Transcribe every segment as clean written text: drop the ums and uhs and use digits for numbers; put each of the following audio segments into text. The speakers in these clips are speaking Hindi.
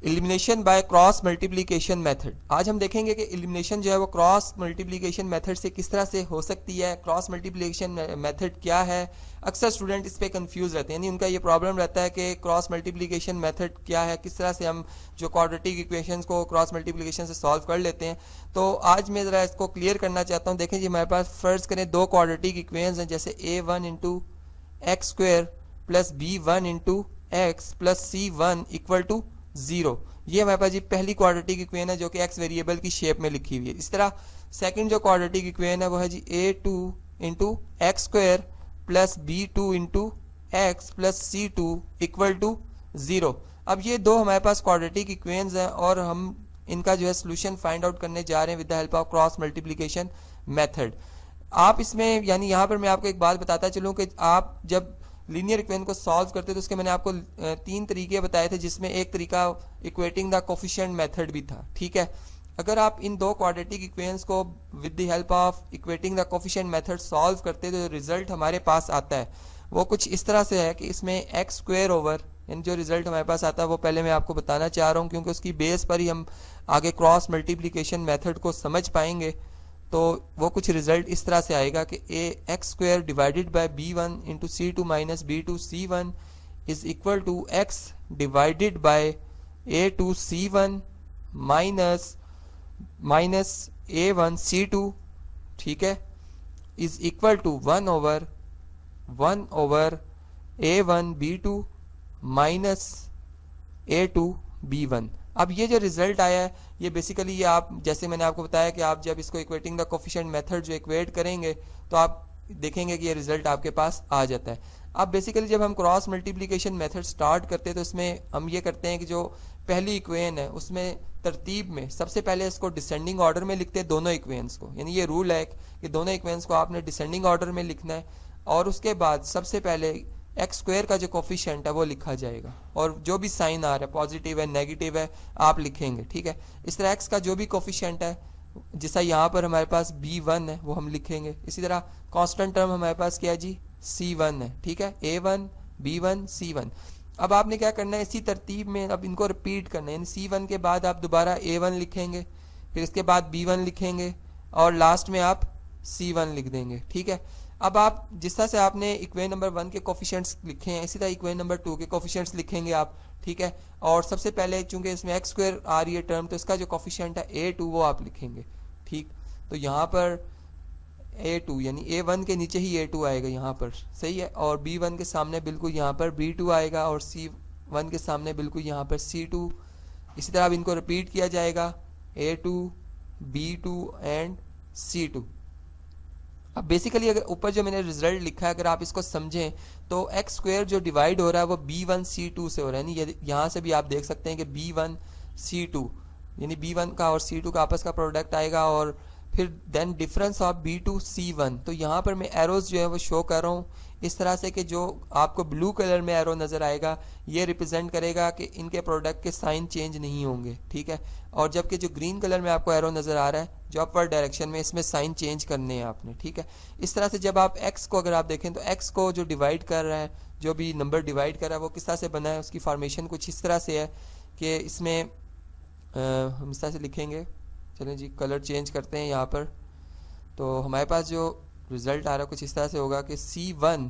Elimination by cross multiplication method. आज हम देखेंगे कि एलिमिनेशन जो है वो क्रॉस मल्टीप्लिकेशन मेथड से किस तरह से हो सकती है। क्रॉस मल्टीप्लिकेशन मेथड क्या है, अक्सर स्टूडेंट इस पे कंफ्यूज रहते हैं, यानी उनका ये प्रॉब्लम रहता है कि क्रॉस मल्टीप्लिकेशन मेथड क्या है, किस तरह से हम जो क्वाड्रेटिक इक्वेशंस को क्रॉस मल्टीप्लिकेशन से सॉल्व कर लेते हैं। तो आज मैं ज़रा इसको क्लियर करना चाहता हूँ। देखें जी, हमारे पास फर्ज करें दो क्वाड्रेटिक इक्वेशंस हैं, जैसे a1 into x square plus b1 into x plus c1 equal to 0। ये हमारे पास जी पहली क्वाड्रेटिक इक्वेशन है जो कि एक्स वेरिएबल की शेप में लिखी हुई है। इस तरह सेकंड जो क्वाड्रेटिक इक्वेशन है वो है जी a2 into x square plus b2 into x plus c2 equal to 0। अब ये दो हमारे पास क्वाड्रेटिक इक्वेशंस हैं और हम इनका जो है सोल्यूशन फाइंड आउट करने जा रहे हैं with the help of cross multiplication method. आप इसमें यानी यहाँ पर मैं आपको एक बात बताता चलूँ कि आप जब लीनियर इक्वेशन को सॉल्व करते तो उसके मैंने आपको तीन तरीके बताए थे, जिसमें एक तरीका इक्वेटिंग द कोफिशिएंट मेथड भी था। ठीक है, अगर आप इन दो क्वाड्रेटिक इक्वेशंस को with the help of equating the coefficient method solve करते तो रिजल्ट हमारे पास आता है वो कुछ इस तरह से है कि इसमें एक्स स्क्वेयर ओवर, यानी जो रिजल्ट हमारे पास आता है वो पहले मैं आपको बताना चाह रहा हूँ क्योंकि उसकी बेस पर ही हम आगे क्रॉस मल्टीप्लिकेशन मेथड को समझ पाएंगे। तो वो कुछ रिजल्ट इस तरह से आएगा कि a x square divided by b1 into c2 minus b2 c1 is equal to x divided by a2 c1 minus a1 c2, ठीक है, is equal to 1 over a1 b2 minus a2 b1। अब ये जो रिजल्ट आया है ये बेसिकली ये आप, जैसे मैंने आपको बताया कि आप जब इसको इक्वेटिंग द कोफिशिएंट मेथड जो इक्वेट करेंगे तो आप देखेंगे कि ये रिजल्ट आपके पास आ जाता है। अब बेसिकली जब हम क्रॉस मल्टीप्लिकेशन मेथड स्टार्ट करते हैं तो इसमें हम ये करते हैं कि जो पहली इक्वेशन है उसमें तरतीब में सबसे पहले इसको डिसेंडिंग ऑर्डर में लिखते हैं दोनों इक्वेशंस को, यानी ये रूल है कि दोनों इक्वेशंस को आपने डिसेंडिंग ऑर्डर में लिखना है और उसके बाद सबसे पहले एक्स स्क्वेयर का जो कोफिशिएंट है वो लिखा जाएगा और जो भी साइन आ रहा है पॉजिटिव है नेगेटिव है आप लिखेंगे। ठीक है, इस तरह एक्स का जो भी कोफिशिएंट है जैसा यहाँ पर हमारे पास b1 है वो हम लिखेंगे। इसी तरह कांस्टेंट टर्म हमारे पास क्या है जी, c1 है। ठीक है, a1 b1 c1। अब आपने क्या करना है, इसी तरतीब में अब इनको रिपीट करना है, यानी c1 के बाद आप दोबारा a1 लिखेंगे, फिर इसके बाद b1 लिखेंगे और लास्ट में आप c1 लिख देंगे। ठीक है, अब आप जिस तरह से आपने इक्वेशन नंबर 1 के कोफिशिएंट्स लिखे हैं इसी तरह इक्वेशन नंबर 2 के कोफिशिएंट्स लिखेंगे आप। ठीक है, और सबसे पहले चूंकि इसमें एक्स स्क्वायर आ रही है टर्म तो इसका जो कोफिशिएंट है a2 वो आप लिखेंगे। ठीक, तो यहाँ पर a2 यानी a1 के नीचे ही a2 आएगा यहाँ पर, सही है, और b1 के सामने बिल्कुल यहाँ पर b2 आएगा और c1 के सामने बिल्कुल यहाँ पर c2। इसी तरह अब इनको रिपीट किया जाएगा a2 b2 एंड c2। अब बेसिकली अगर ऊपर जो मैंने रिजल्ट लिखा है अगर आप इसको समझें तो एक्स स्क्वायर जो डिवाइड हो रहा है वो b1 c2 से हो रहा है, यानी यहाँ से भी आप देख सकते हैं कि b1 c2 यानी b1 का और c2 का आपस का प्रोडक्ट आएगा और फिर then difference of b2 c1। तो यहाँ पर मैं एरोज जो है वो शो कर रहा हूँ इस तरह से कि जो आपको ब्लू कलर में एरो नज़र आएगा ये रिप्रेजेंट करेगा कि इनके प्रोडक्ट के साइन चेंज नहीं होंगे। ठीक है, और जबकि जो ग्रीन कलर में आपको एरो नज़र आ रहा है जो अपवर्ड डायरेक्शन में, इसमें साइन चेंज करने हैं आपने। ठीक है, इस तरह से जब आप x को अगर आप देखें तो x को जो डिवाइड कर रहा है, जो भी नंबर डिवाइड कर रहा है वो किस तरह से बना है, उसकी फॉर्मेशन कुछ इस तरह से है कि इसमें हम इस तरह से लिखेंगे। चलें जी, कलर चेंज करते हैं यहाँ पर। तो हमारे पास जो रिजल्ट आ रहा है कुछ इस तरह से होगा कि c1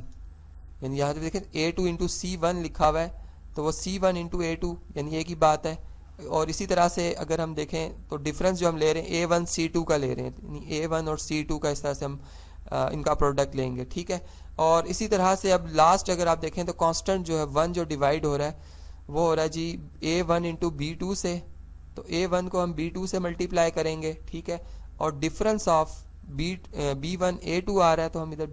यानी यहाँ पे देखें a2 इंटू c1 लिखा हुआ है तो वो c1 इंटू a2 यानी एक ही बात है। और इसी तरह से अगर हम देखें तो डिफरेंस जो हम ले रहे हैं a1 c2 का ले रहे हैं, यानी a1 और c2 का इस तरह से हम इनका प्रोडक्ट लेंगे। ठीक है, और इसी तरह से अब लास्ट अगर आप देखें तो कांस्टेंट जो है 1 जो डिवाइड हो रहा है वो हो रहा है जी a1 इंटू b2 से, तो a1 को हम b2 से मल्टीप्लाई करेंगे। ठीक है, और डिफरेंस ऑफ b1 a2 आ रहा है तो हम इधर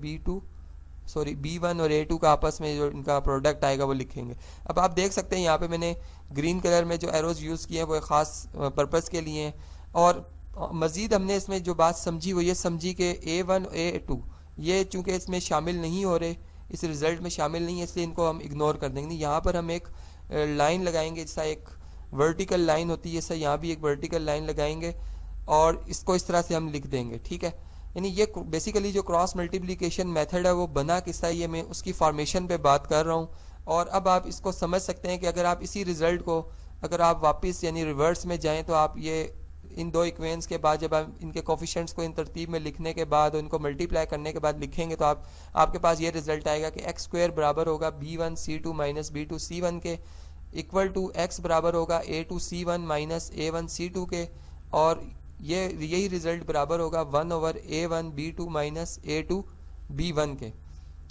b1 और a2 का आपस में जो इनका प्रोडक्ट आएगा वो लिखेंगे। अब आप देख सकते हैं यहाँ पे मैंने ग्रीन कलर में जो एरोज यूज़ किए हैं वो एक ख़ास पर्पस के लिए हैं और मज़ीद हमने इसमें जो बात समझी वो ये समझी कि a1 a2 ये चूँकि इसमें शामिल नहीं हो रहे, इस रिज़ल्ट में शामिल नहीं है, इसलिए इनको हम इग्नोर कर देंगे। यहाँ पर हम एक लाइन लगाएंगे, जैसा एक वर्टिकल लाइन होती है जैसा यहाँ भी एक वर्टिकल लाइन लगाएंगे और इसको इस तरह से हम लिख देंगे। ठीक है, यानी ये बेसिकली जो क्रॉस मल्टीप्लिकेशन मेथड है वो बना किस तरह, ये मैं उसकी फॉर्मेशन पे बात कर रहा हूँ। और अब आप इसको समझ सकते हैं कि अगर आप इसी रिजल्ट को अगर आप वापस यानी रिवर्स में जाएं तो आप ये इन दो इक्वेशंस के बाद जब आप इनके कोफिशिएंट्स को इन तरतीब में लिखने के बाद उनको मल्टीप्लाई करने के बाद लिखेंगे तो आपके पास ये रिजल्ट आएगा कि एक्स स्क्वायर बराबर होगा b1c2 माइनस b2c1 के, इक्वल टू एक्स बराबर होगा a2c1 माइनस a1c2 के, और यही रिजल्ट बराबर होगा 1/a1b2 माइनस a2b1 के।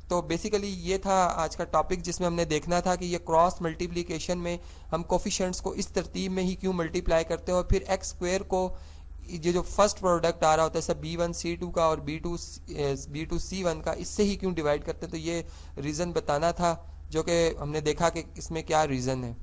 तो बेसिकली ये था आज का टॉपिक जिसमें हमने देखना था कि ये क्रॉस मल्टीप्लिकेशन में हम कोफिशिएंट्स को इस तरतीब में ही क्यों मल्टीप्लाई करते हैं, और फिर एक्स स्क्वायर को ये जो फर्स्ट प्रोडक्ट आ रहा होता है सब b1c2 का और b2c1 का, इससे ही क्यों डिवाइड करते हैं। तो ये रीज़न बताना था जो कि हमने देखा कि इसमें क्या रीज़न है।